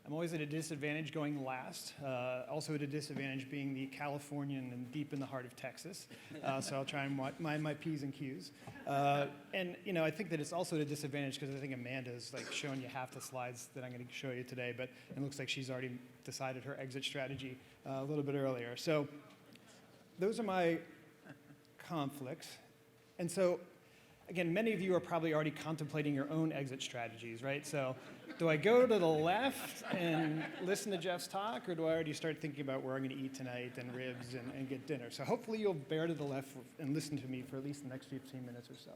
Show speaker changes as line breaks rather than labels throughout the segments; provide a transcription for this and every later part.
I'm always at a disadvantage going last, also at a disadvantage being the Californian and deep in the heart of Texas. So I'll try and mind my P's and Q's. And I think that it's also at a disadvantage because I think Amanda's like showing you half the slides that I'm going to show you today, but it looks like she's already decided her exit strategy a little bit earlier. So those are my conflicts. And so again, many of you are probably already contemplating your own exit strategies, right? So do I go to the left and listen to Jeff's talk, or do I already start thinking about where I'm going to eat tonight and ribs and get dinner? So hopefully you'll bear to the left and listen to me for at least the next 15 minutes or so.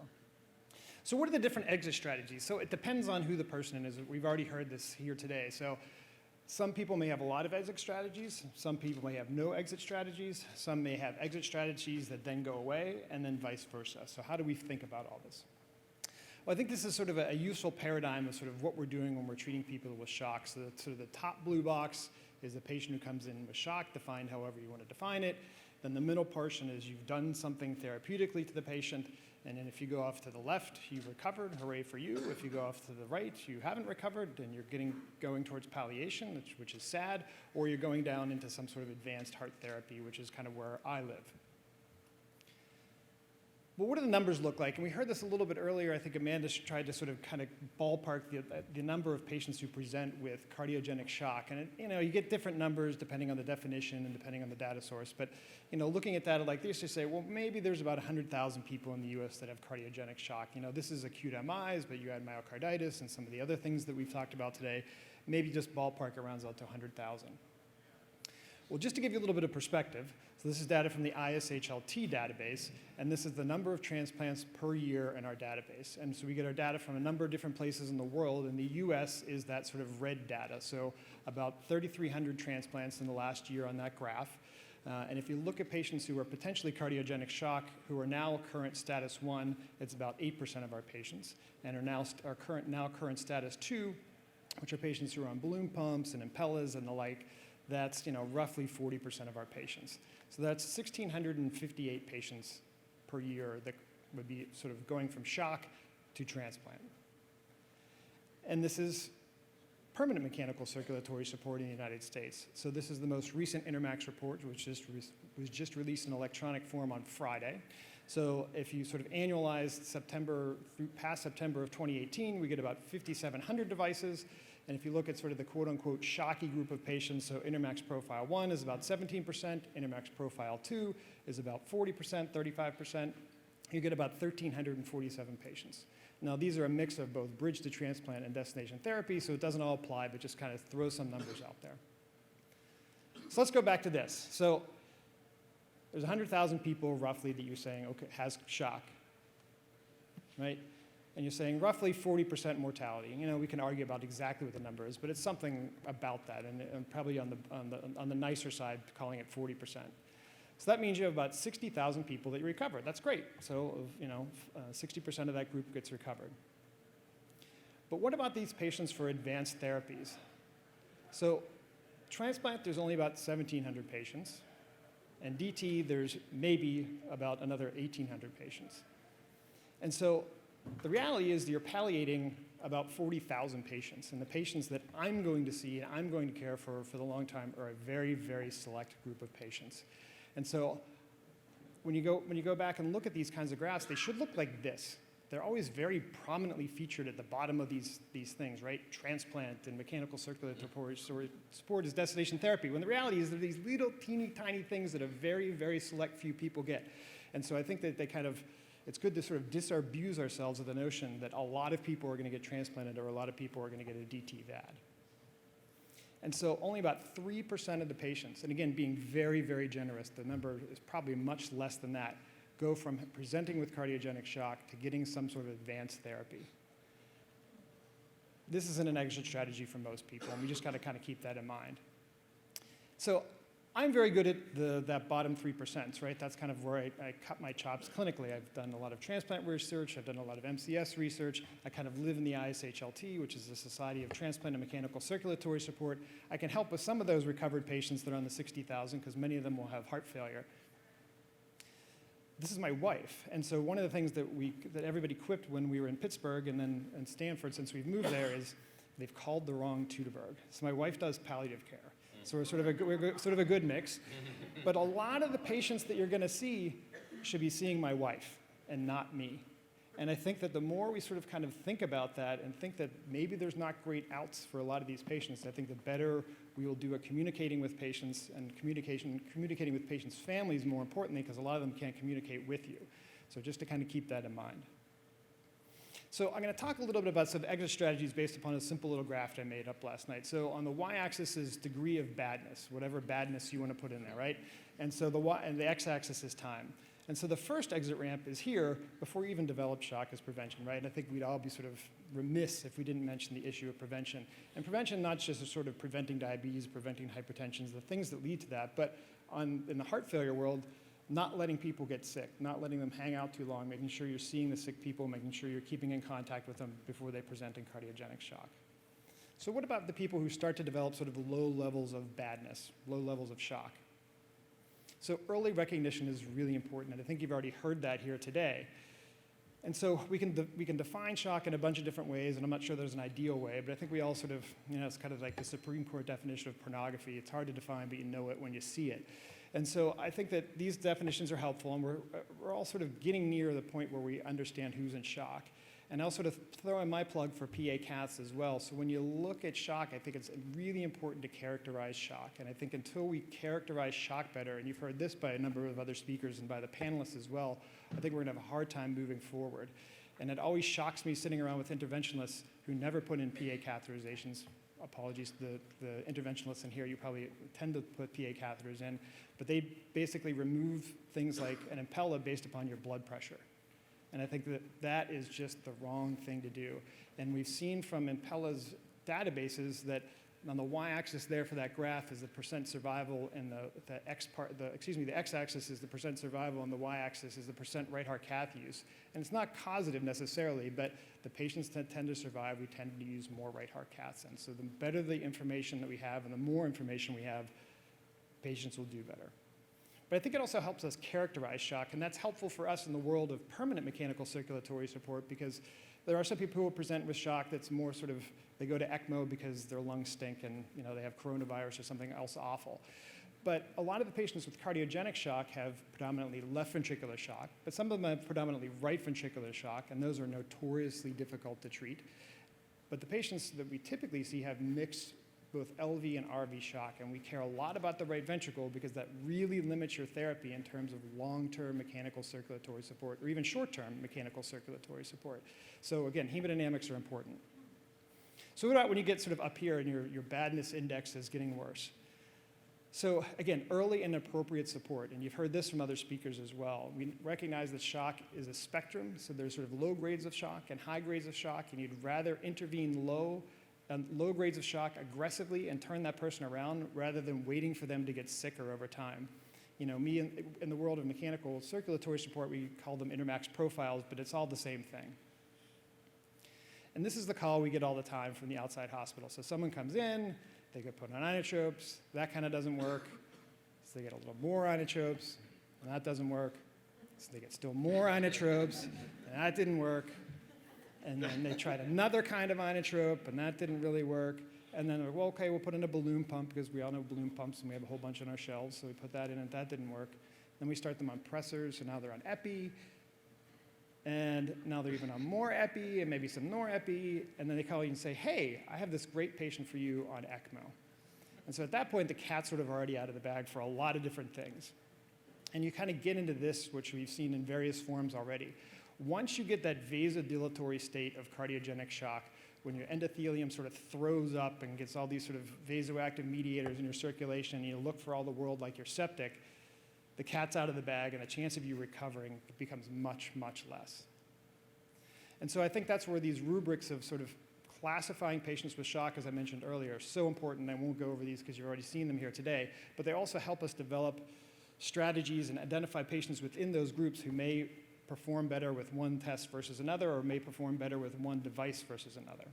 So what are the different exit strategies? So it depends on who the person is. We've already heard this here today. So some people may have a lot of exit strategies. Some people may have no exit strategies. Some may have exit strategies that then go away, and then vice versa. So how do we think about all this? Well, I think this is sort of a useful paradigm of sort of what we're doing when we're treating people with shock. So sort of the top blue box is the patient who comes in with shock, defined however you want to define it. Then the middle portion is you've done something therapeutically to the patient. And then if you go off to the left, you've recovered, hooray for you. If you go off to the right, you haven't recovered, and you're going towards palliation, which is sad, or you're going down into some sort of advanced heart therapy, which is kind of where I live. Well, what do the numbers look like? And we heard this a little bit earlier. I think Amanda tried to sort of kind of ballpark the number of patients who present with cardiogenic shock. And you get different numbers depending on the definition and depending on the data source. But looking at that like this, you say, well, maybe there's about 100,000 people in the U.S. that have cardiogenic shock. This is acute MIs, but you add myocarditis and some of the other things that we've talked about today. Maybe just ballpark it rounds out to 100,000. Well, just to give you a little bit of perspective, so this is data from the ISHLT database, and this is the number of transplants per year in our database. And so we get our data from a number of different places in the world, and the US is that sort of red data. So about 3,300 transplants in the last year on that graph. And if you look at patients who are potentially cardiogenic shock, who are now current status 1, it's about 8% of our patients, and are current status 2, which are patients who are on balloon pumps and Impellas and the like. That's roughly 40% of our patients. So that's 1,658 patients per year that would be sort of going from shock to transplant. And this is permanent mechanical circulatory support in the United States. So this is the most recent INTERMACS report, which was just released in electronic form on Friday. So if you sort of annualize past September of 2018, we get about 5,700 devices. And if you look at sort of the quote-unquote shocky group of patients, so INTERMACS Profile 1 is about 17%, INTERMACS Profile 2 is about 40%, 35%. You get about 1,347 patients. Now, these are a mix of both bridge to transplant and destination therapy, so it doesn't all apply, but just kind of throw some numbers out there. So let's go back to this. So there's 100,000 people roughly that you're saying, okay, has shock, right? And you're saying roughly 40% mortality. We can argue about exactly what the number is, but it's something about that, and probably on the nicer side, calling it 40%. So that means you have about 60,000 people that you recover. That's great. So 60% of that group gets recovered. But what about these patients for advanced therapies? So transplant, there's only about 1,700 patients, and DT, there's maybe about another 1,800 patients. And so the reality is you're palliating about 40,000 patients, and the patients that I'm going to see and I'm going to care for the long time are a very, very select group of patients. And so when you go back and look at these kinds of graphs, they should look like this. They're always very prominently featured at the bottom of these things, right? Transplant and mechanical circulatory support is destination therapy, when the reality is they're these little teeny tiny things that a very, very select few people get. And so I think that it's good to sort of disabuse ourselves of the notion that a lot of people are going to get transplanted or a lot of people are going to get a DT VAD. And so only about 3% of the patients, and again, being very, very generous, the number is probably much less than that, go from presenting with cardiogenic shock to getting some sort of advanced therapy. This isn't an exit strategy for most people, and we just got to kind of keep that in mind. So I'm very good at that bottom 3%, right? That's kind of where I cut my chops clinically. I've done a lot of transplant research. I've done a lot of MCS research. I kind of live in the ISHLT, which is the Society of Transplant and Mechanical Circulatory Support. I can help with some of those recovered patients that are on the 60,000 because many of them will have heart failure. This is my wife, and so one of the things that everybody quipped when we were in Pittsburgh and then in Stanford since we've moved there is they've called the wrong Teuteberg. So my wife does palliative care. So we're sort of a good mix. But a lot of the patients that you're going to see should be seeing my wife and not me. And I think that the more we sort of kind of think about that and think that maybe there's not great outs for a lot of these patients, I think the better we will do at communicating with patients and communicating with patients' families more importantly, because a lot of them can't communicate with you. So just to kind of keep that in mind. So I'm going to talk a little bit about some exit strategies based upon a simple little graph I made up last night. So on the y-axis is degree of badness, whatever badness you want to put in there, right? And so the x-axis is time. And so the first exit ramp is here before you even develop shock as prevention, right? And I think we'd all be sort of remiss if we didn't mention the issue of prevention. And prevention, not just sort of preventing diabetes, preventing hypertension, the things that lead to that, but in the heart failure world, not letting people get sick, not letting them hang out too long, making sure you're seeing the sick people, making sure you're keeping in contact with them before they present in cardiogenic shock. So what about the people who start to develop sort of low levels of badness, low levels of shock? So early recognition is really important, and I think you've already heard that here today. And so we can define shock in a bunch of different ways, and I'm not sure there's an ideal way, but I think we all sort of, it's kind of like the Supreme Court definition of pornography. It's hard to define, but you know it when you see it. And so I think that these definitions are helpful, and we're all sort of getting near the point where we understand who's in shock. And I'll sort of throw in my plug for PA caths as well. So when you look at shock, I think it's really important to characterize shock. And I think until we characterize shock better, and you've heard this by a number of other speakers and by the panelists as well, I think we're going to have a hard time moving forward. And it always shocks me sitting around with interventionalists who never put in PA catheterizations. Apologies to the interventionalists in here, you probably tend to put PA catheters in, but they basically remove things like an Impella based upon your blood pressure. And I think that that is just the wrong thing to do. And we've seen from Impella's databases that on the y-axis there for that graph is the percent survival, and the x-axis is the percent survival, and the y-axis is the percent right heart cath use. And it's not causative necessarily, but the patients that tend to survive, we tend to use more right heart caths. And so the better the information that we have and the more information we have, patients will do better. But I think it also helps us characterize shock, and that's helpful for us in the world of permanent mechanical circulatory support, because there are some people who present with shock that's more sort of, they go to ECMO because their lungs stink and they have coronavirus or something else awful. But a lot of the patients with cardiogenic shock have predominantly left ventricular shock, but some of them have predominantly right ventricular shock, and those are notoriously difficult to treat. But the patients that we typically see have mixed both LV and RV shock, and we care a lot about the right ventricle because that really limits your therapy in terms of long-term mechanical circulatory support, or even short-term mechanical circulatory support. So again, hemodynamics are important. So what about when you get sort of up here and your badness index is getting worse? So again, early and appropriate support, and you've heard this from other speakers as well. We recognize that shock is a spectrum, so there's sort of low grades of shock and high grades of shock, and you'd rather intervene low grades of shock aggressively and turn that person around rather than waiting for them to get sicker over time. Me in the world of mechanical circulatory support, we call them intermax profiles, but it's all the same thing. And this is the call we get all the time from the outside hospital. So someone comes in, they get put on inotropes, that kind of doesn't work. So they get a little more inotropes, and that doesn't work. So they get still more inotropes, and that didn't work. And then they tried another kind of inotrope, and that didn't really work. And then, well, okay, we'll put in a balloon pump, because we all know balloon pumps, and we have a whole bunch on our shelves, so we put that in, and that didn't work. Then we start them on pressors, so now they're on epi, and now they're even on more epi, and maybe some norepi, and then they call you and say, hey, I have this great patient for you on ECMO. And so at that point, the cat's sort of already out of the bag for a lot of different things. And you kind of get into this, which we've seen in various forms already. Once you get that vasodilatory state of cardiogenic shock, when your endothelium sort of throws up and gets all these sort of vasoactive mediators in your circulation, and you look for all the world like you're septic, the cat's out of the bag, and the chance of you recovering becomes much, much less. And so I think that's where these rubrics of sort of classifying patients with shock, as I mentioned earlier, are so important. I won't go over these because you've already seen them here today, but they also help us develop strategies and identify patients within those groups who may perform better with one test versus another, or may perform better with one device versus another.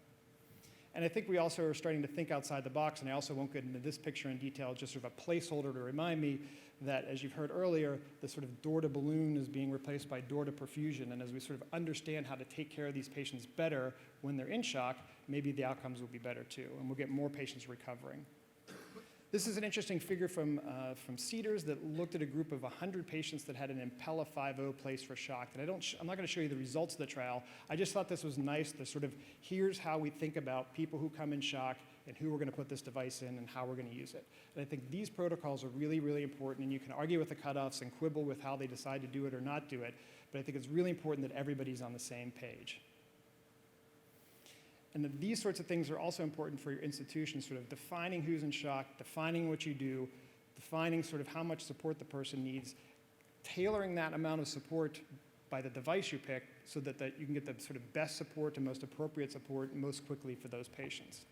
And I think we also are starting to think outside the box, and I also won't get into this picture in detail, just sort of a placeholder to remind me that, as you've heard earlier, the sort of door to balloon is being replaced by door to perfusion, and as we sort of understand how to take care of these patients better when they're in shock, maybe the outcomes will be better too, and we'll get more patients recovering. This is an interesting figure from Cedars that looked at a group of 100 patients that had an Impella 5.0 placed for shock. And I'm not going to show you the results of the trial. I just thought this was nice to sort of, here's how we think about people who come in shock and who we're going to put this device in and how we're going to use it. And I think these protocols are really, really important, and you can argue with the cutoffs and quibble with how they decide to do it or not do it, but I think it's really important that everybody's on the same page. And that these sorts of things are also important for your institution, sort of defining who's in shock, defining what you do, defining sort of how much support the person needs, tailoring that amount of support by the device you pick so that you can get the sort of best support and most appropriate support most quickly for those patients.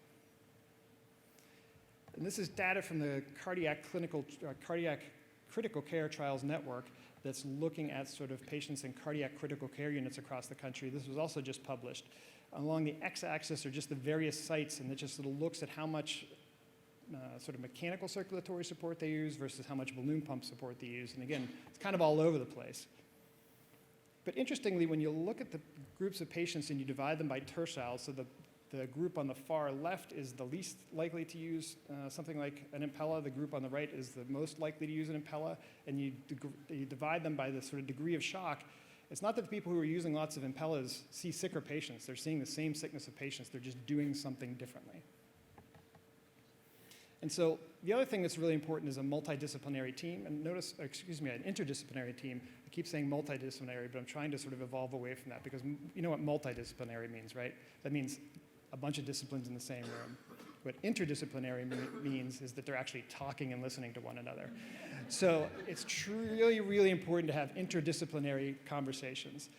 And this is data from the Cardiac Critical Care Trials Network that's looking at sort of patients in cardiac critical care units across the country. This was also just published. Along the x-axis are just the various sites, and it just sort of looks at how much sort of mechanical circulatory support they use versus how much balloon pump support they use. And again, it's kind of all over the place. But interestingly, when you look at the groups of patients and you divide them by tertiles, so the group on the far left is the least likely to use something like an Impella. The group on the right is the most likely to use an Impella. And you divide them by the sort of degree of shock. It's not that the people who are using lots of Impellas see sicker patients. They're seeing the same sickness of patients. They're just doing something differently. And so the other thing that's really important is a multidisciplinary team. And notice, excuse me, an interdisciplinary team. I keep saying multidisciplinary, but I'm trying to sort of evolve away from that because you know what multidisciplinary means, right? That means a bunch of disciplines in the same room. What interdisciplinary means is that they're actually talking and listening to one another. So it's really, really important to have interdisciplinary conversations.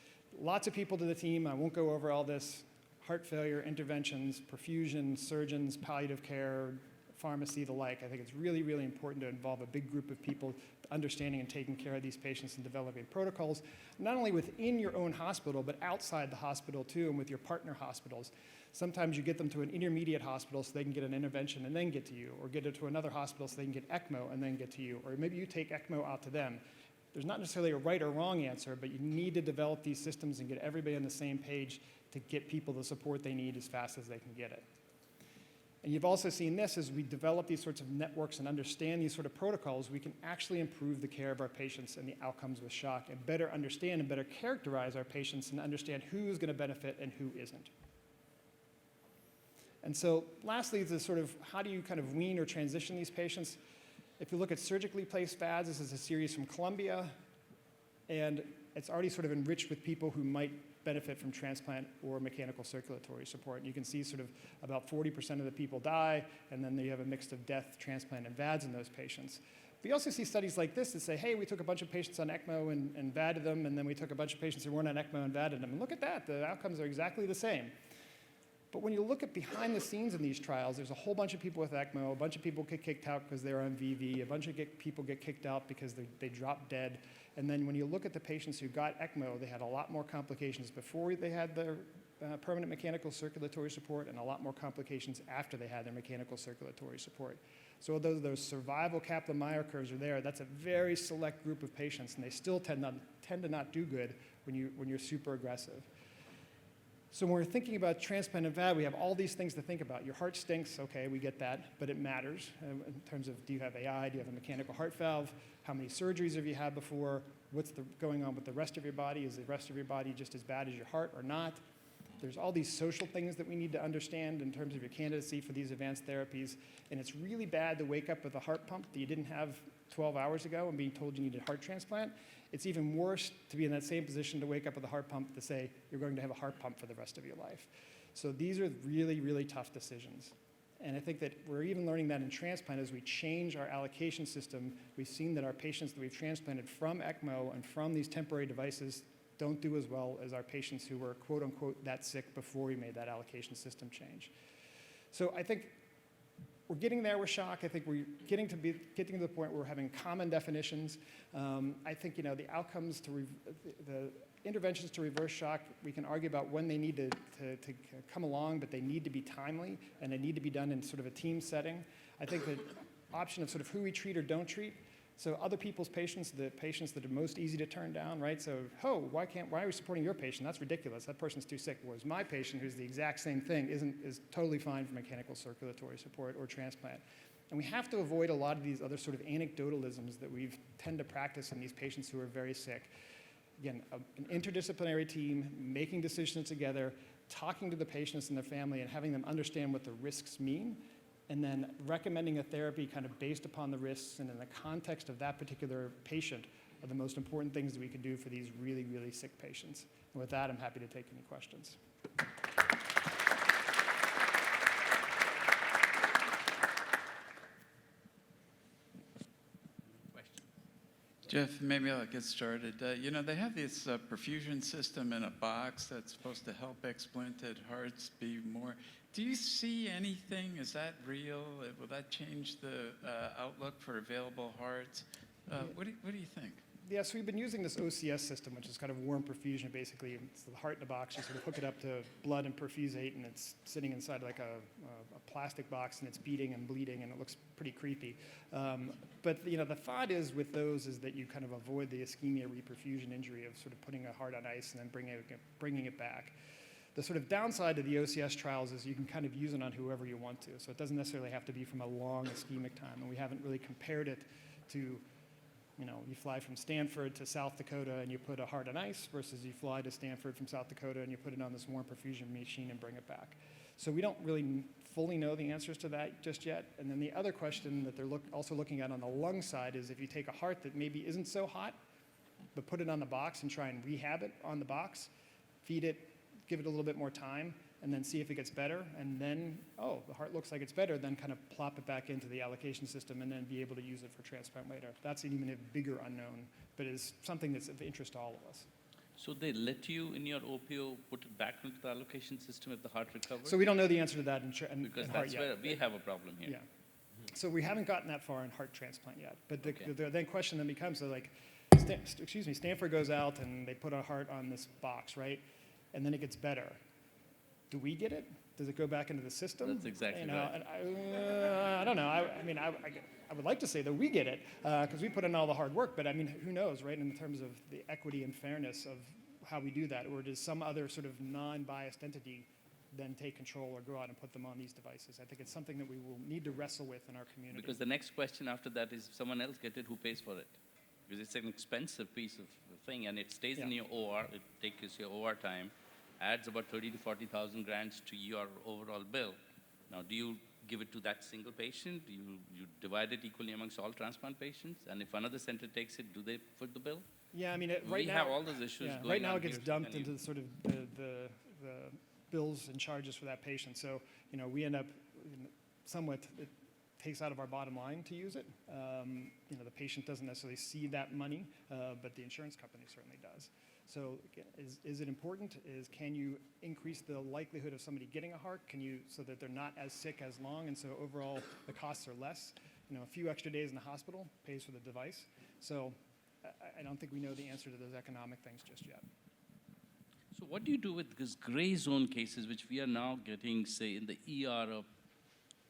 Lots of people to the team. I won't go over all this. Heart failure, interventions, perfusion, surgeons, palliative care, pharmacy, the like. I think it's really, really important to involve a big group of people understanding and taking care of these patients and developing protocols, not only within your own hospital, but outside the hospital too, and with your partner hospitals. Sometimes you get them to an intermediate hospital so they can get an intervention and then get to you, or get it to another hospital so they can get ECMO and then get to you, or maybe you take ECMO out to them. There's not necessarily a right or wrong answer, but you need to develop these systems and get everybody on the same page to get people the support they need as fast as they can get it. And you've also seen this, as we develop these sorts of networks and understand these sort of protocols, we can actually improve the care of our patients and the outcomes with shock and better understand and better characterize our patients and understand who's going to benefit and who isn't. And so lastly, the sort of how do you kind of wean or transition these patients? If you look at surgically placed VADs, this is a series from Columbia, and it's already sort of enriched with people who might benefit from transplant or mechanical circulatory support. And you can see sort of about 40% of the people die, and then you have a mix of death, transplant, and VADs in those patients. But you also see studies like this that say, hey, we took a bunch of patients on ECMO and VADed them, and then we took a bunch of patients who weren't on ECMO and VADed them. And look at that, the outcomes are exactly the same. But when you look at behind the scenes in these trials, there's a whole bunch of people with ECMO, a bunch of people get kicked out because they're on VV, a bunch of people get kicked out because they drop dead. And then when you look at the patients who got ECMO, they had a lot more complications before they had their permanent mechanical circulatory support and a lot more complications after they had their mechanical circulatory support. So although those survival Kaplan-Meier curves are there, that's a very select group of patients, and they still tend to not do good when you're super aggressive. So when we're thinking about transplant and VAD, we have all these things to think about. Your heart stinks, okay, we get that, but it matters in terms of do you have AI, do you have a mechanical heart valve, how many surgeries have you had before, what's going on with the rest of your body, is the rest of your body just as bad as your heart or not? There's all these social things that we need to understand in terms of your candidacy for these advanced therapies, and it's really bad to wake up with a heart pump that you didn't have 12 hours ago and being told you needed a heart transplant. It's even worse to be in that same position to wake up with a heart pump to say you're going to have a heart pump for the rest of your life. So these are really, really tough decisions. And I think that we're even learning that in transplant as we change our allocation system. We've seen that our patients that we've transplanted from ECMO and from these temporary devices don't do as well as our patients who were quote unquote that sick before we made that allocation system change. So I think we're getting there with shock. I think we're getting to the point where we're having common definitions. I think the outcomes the interventions to reverse shock, we can argue about when they need to come along, but they need to be timely and they need to be done in sort of a team setting. I think the option of sort of who we treat or don't treat, So other people's patients, the patients that are most easy to turn down, right? So, why are we supporting your patient? That's ridiculous. That person's too sick. Whereas my patient, who's the exact same thing, is totally fine for mechanical circulatory support or transplant. And we have to avoid a lot of these other sort of anecdotalisms that we tend to practice in these patients who are very sick. Again, an interdisciplinary team, making decisions together, talking to the patients and their family and having them understand what the risks mean, and then recommending a therapy kind of based upon the risks and in the context of that particular patient are the most important things that we can do for these really, really sick patients. And with that, I'm happy to take any questions.
Jeff, maybe I'll get started. They have this perfusion system in a box that's supposed to help explanted hearts be more. Do you see anything? Is that real? Will that change the outlook for available hearts? What do you think?
Yeah, so we've been using this OCS system, which is kind of warm perfusion, basically. It's the heart in a box. You sort of hook it up to blood and perfusate, and it's sitting inside like a plastic box, and it's beating and bleeding, and it looks pretty creepy. But the thought is with those is that you kind of avoid the ischemia reperfusion injury of sort of putting a heart on ice and then bringing it back. The sort of downside to the OCS trials is you can kind of use it on whoever you want to, so it doesn't necessarily have to be from a long ischemic time, and we haven't really compared it to you fly from Stanford to South Dakota and you put a heart on ice versus you fly to Stanford from South Dakota and you put it on this warm perfusion machine and bring it back. So we don't really fully know the answers to that just yet. And then the other question that they're also looking at on the lung side is if you take a heart that maybe isn't so hot, but put it on the box and try and rehab it on the box, feed it, give it a little bit more time, and then see if it gets better, and then, the heart looks like it's better, then kind of plop it back into the allocation system and then be able to use it for transplant later. That's even a bigger unknown, but is something that's of interest to all of us.
So they let you, in your OPO, put it back into the allocation system if the heart recovers?
So we don't know the answer to that
because
in
that's
heart
where
yet.
we have a problem here.
Yeah. So we haven't gotten that far in heart transplant yet. But the then question then becomes, Stanford goes out and they put a heart on this box, right? And then it gets better. Do we get it? Does it go back into the system?
That's exactly right.
I don't know. I would like to say that we get it because we put in all the hard work, but who knows, right, in terms of the equity and fairness of how we do that, or does some other sort of non-biased entity then take control or go out and put them on these devices? I think it's something that we will need to wrestle with in our community.
Because the next question after that is, if someone else gets it, who pays for it? Because it's an expensive piece of thing, and it stays in your OR. It takes your OR time. Adds about 30 to 40,000 grants to your overall bill. Now, do you give it to that single patient? Do you divide it equally amongst all transplant patients? And if another center takes it, do they foot the bill?
Yeah, right now
we have all those issues going on.
Right now it gets dumped into the sort of the bills and charges for that patient. So we end up somewhat. It takes out of our bottom line to use it. The patient doesn't necessarily see that money, but the insurance company certainly does. So is it important? Can you increase the likelihood of somebody getting a heart? So that they're not as sick as long, and so overall the costs are less? A few extra days in the hospital pays for the device. So I don't think we know the answer to those economic things just yet.
So what do you do with these gray zone cases, which we are now getting, say, in the ER of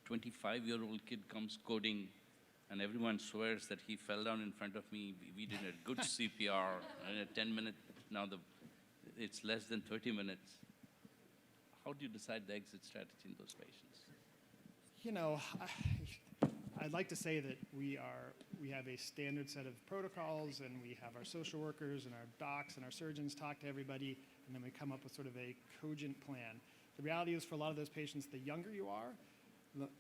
25-year-old kid comes coding, and everyone swears that he fell down in front of me. We did a good CPR, and a 10-minute. Now it's less than 30 minutes. How do you decide the exit strategy in those patients?
I'd like to say that we have a standard set of protocols, and we have our social workers and our docs and our surgeons talk to everybody, and then we come up with sort of a cogent plan. The reality is, for a lot of those patients, the younger you are,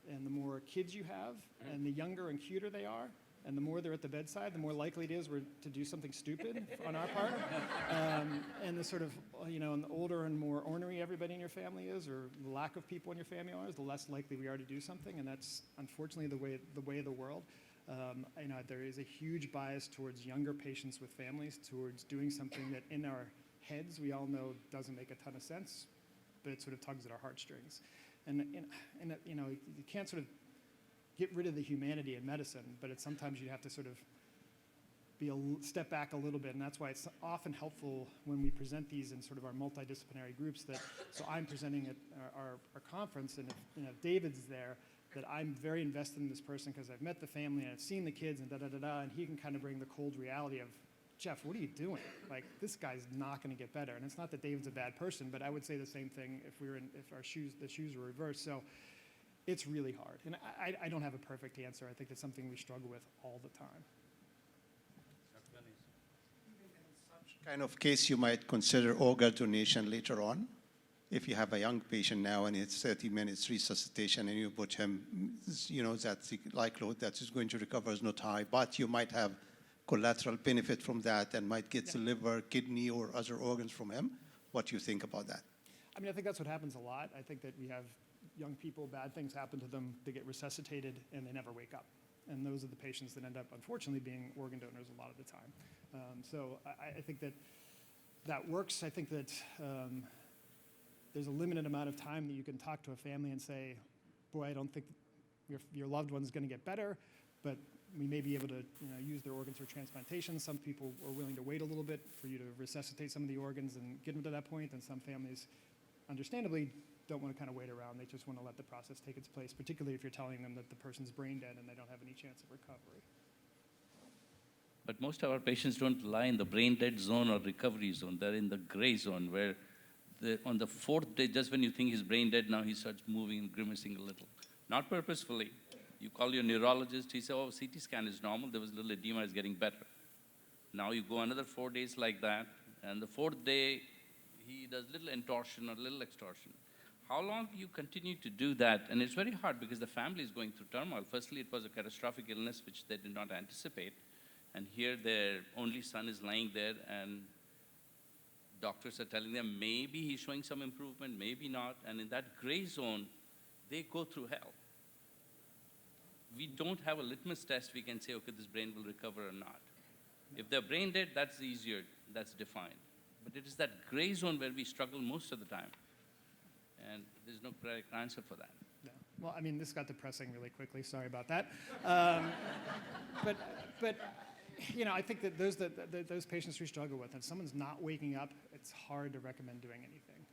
and the more kids you have, and the younger and cuter they are, and the more they're at the bedside, the more likely it is to do something stupid on our part. And the sort of, and the older and more ornery everybody in your family is, or the lack of people in your family are, the less likely we are to do something. And that's unfortunately the way of the world. There is a huge bias towards younger patients with families, towards doing something that in our heads we all know doesn't make a ton of sense, but it sort of tugs at our heartstrings. And you can't sort of get rid of the humanity in medicine, but sometimes you have to sort of step back a little bit, and that's why it's often helpful when we present these in sort of our multidisciplinary groups. So I'm presenting at our conference, and if David's there, that I'm very invested in this person because I've met the family and I've seen the kids and da-da-da-da, and he can kind of bring the cold reality of, Jeff, what are you doing? Like, this guy's not going to get better. And it's not that David's a bad person, but I would say the same thing if the shoes were reversed. So it's really hard. And I don't have a perfect answer. I think it's something we struggle with all the time.
Kind of case you might consider organ donation later on. If you have a young patient now and it's 30 minutes resuscitation and you put him, that the likelihood that he's going to recover is not high, but you might have collateral benefit from that and might get the liver, kidney, or other organs from him. What do you think about that?
I mean, I think that's what happens a lot. I think that we have young people, bad things happen to them, they get resuscitated, and they never wake up. And those are the patients that end up, unfortunately, being organ donors a lot of the time. So I think that works. I think that there's a limited amount of time that you can talk to a family and say, boy, I don't think your loved one's going to get better, but we may be able to use their organs for transplantation. Some people are willing to wait a little bit for you to resuscitate some of the organs and get them to that point, and some families, understandably, don't want to kind of wait around. They just want to let the process take its place, particularly if you're telling them that the person's brain dead and they don't have any chance of recovery.
But most of our patients don't lie in the brain dead zone or recovery zone. They're in the gray zone where on the fourth day, just when you think he's brain dead, now he starts moving and grimacing a little. Not purposefully. You call your neurologist, he says, oh, CT scan is normal, there was a little edema, it's getting better. Now you go another 4 days like that, and the fourth day, he does little entorsion or little extortion. How long do you continue to do that? And it's very hard because the family is going through turmoil. Firstly, it was a catastrophic illness which they did not anticipate. And here their only son is lying there, and doctors are telling them maybe he's showing some improvement, maybe not. And in that gray zone, they go through hell. We don't have a litmus test we can say, okay, this brain will recover or not. If they're brain dead, that's easier, that's defined. But it is that gray zone where we struggle most of the time. And there's no correct answer for that.
Yeah. Well, I mean, this got depressing really quickly. Sorry about that. But I think that those patients we struggle with, if someone's not waking up, it's hard to recommend doing anything.